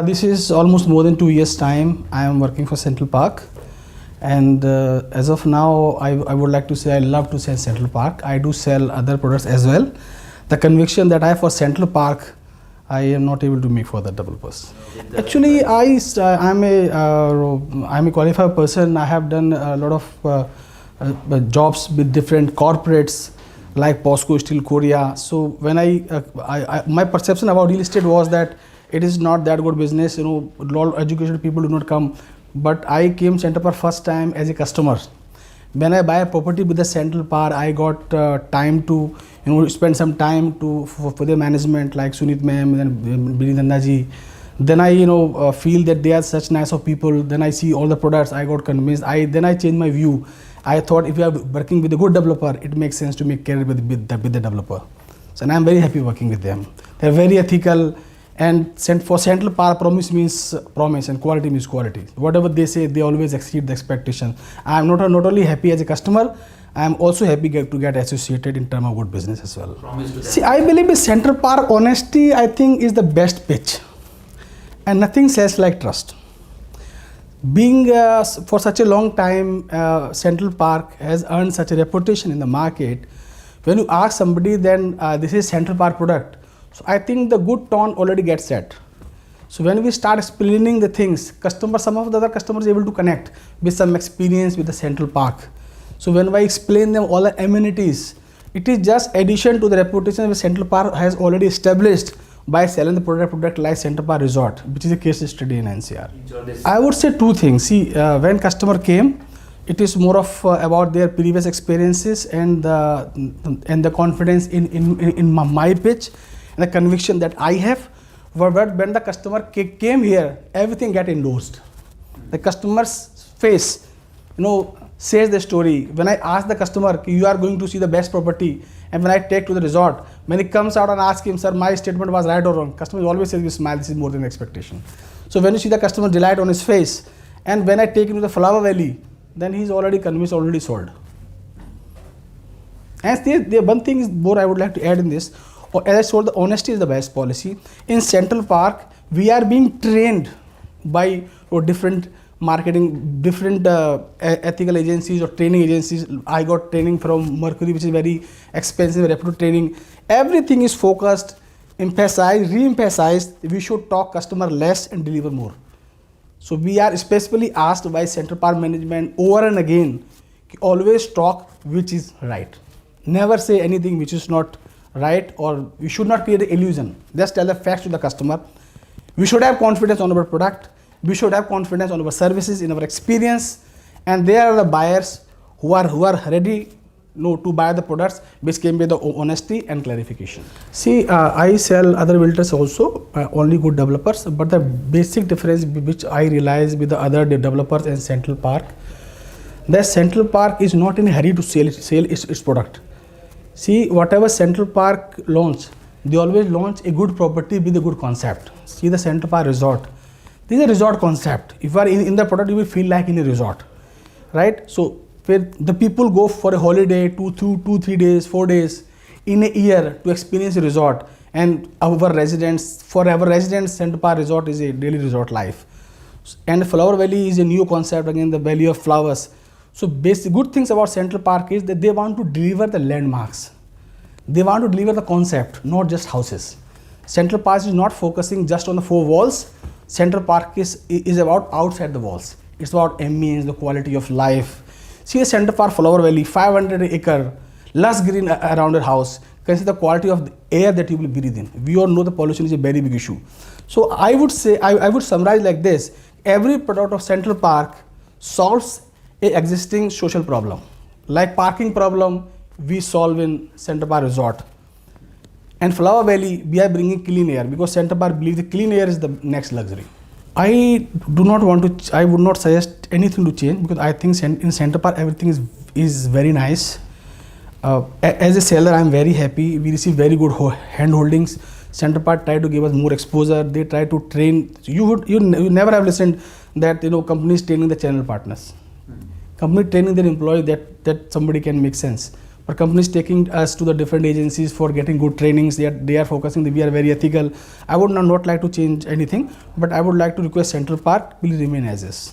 This is almost more than 2 years time. I am working for Central Park, and as of now, I would like to say I love to sell Central Park. I do sell other products as well. The conviction that I have for Central Park, I am not able to make for the developers. Actually, I'm a qualified person. I have done a lot of jobs with different corporates like POSCO Steel Korea. So when my perception about real estate was that it is not that good business. A lot of educated people do not come. But I came Central Park first time as a customer. When I buy a property with the Central Park, I got time to spend some time for the management like Sunit ma'am and Bini Dandaji. Then I feel that they are such nice of people. Then I see all the products. I got convinced. Then I changed my view. I thought if you are working with a good developer, it makes sense to make career with the developer. So and I'm very happy working with them. They're very ethical. And for Central Park, promise means promise and quality means quality. Whatever they say, they always exceed the expectation. I am not only happy as a customer, I am also happy to get associated in terms of good business as well. See, I believe in Central Park, honesty, I think, is the best pitch. And nothing sells like trust. Being for such a long time, Central Park has earned such a reputation in the market. When you ask somebody, then this is Central Park product. So I think the good tone already gets set. So when we start explaining the things, some of the other customers are able to connect with some experience with the Central Park. So when I explain them all the amenities, it is just addition to the reputation which Central Park has already established by selling the product like Central Park Resort, which is a case study in NCR. I would say two things. See, when customer came, it is more of about their previous experiences and the confidence in my pitch. And the conviction that I have, when the customer came here, everything get endorsed. The customer's face, says the story. When I ask the customer, you are going to see the best property, and when I take to the resort, when he comes out and ask him, sir, my statement was right or wrong, customer always says, you smile, this is more than expectation. So when you see the customer delight on his face, and when I take him to the Flower Valley, then he's already convinced, already sold. And one thing is more I would like to add in this. As I told, the honesty is the best policy. In Central Park, we are being trained by different marketing, different ethical agencies or training agencies. I got training from Mercury, which is very expensive, reputed training. Everything is focused, emphasized, re-emphasized. We should talk customer less and deliver more. So we are specifically asked by Central Park management over and again, always talk which is right. Never say anything which is not right, or we should not create an illusion. Just tell the facts to the customer. We should have confidence on our product. We should have confidence on our services, in our experience, and they are the buyers who are ready to buy the products which came with the honesty and clarification. See, I sell other realtors also, only good developers, but the basic difference which I realize with the other developers in Central Park, that Central Park is not in a hurry to sell its product. See, whatever Central Park launch, they always launch a good property with a good concept. See the Central Park Resort. This is a resort concept. If you are in the product, you will feel like in a resort, right? So where the people go for a holiday, 3 days, 4 days in a year to experience a resort, and for our residents, Central Park Resort is a daily resort life. And Flower Valley is a new concept, again the Valley of Flowers. So basic good things about Central Park is that they want to deliver the landmarks. They want to deliver the concept, not just houses. Central Park is not focusing just on the 4 walls. Central Park is about outside the walls. It's about ambience, the quality of life. See the Central Park Flower Valley, 500 acre, lush green around your house. Consider the quality of the air that you will breathe in. We all know the pollution is a very big issue. So I would say, I would summarize like this. Every product of Central Park solves a existing social problem. Like parking problem, we solve in Central Park Resort. And Flower Valley, we are bringing clean air because Central Park believes the clean air is the next luxury. I would not suggest anything to change because I think in Central Park everything is very nice. As a seller, I am very happy. We receive very good hand holdings. Central Park try to give us more exposure. They try to train. You never have listened that companies training the channel partners. Company training their employee that somebody can make sense. or companies taking us to the different agencies for getting good trainings. They are focusing that we are very ethical. I would not like to change anything, but I would like to request Central Park will remain as is.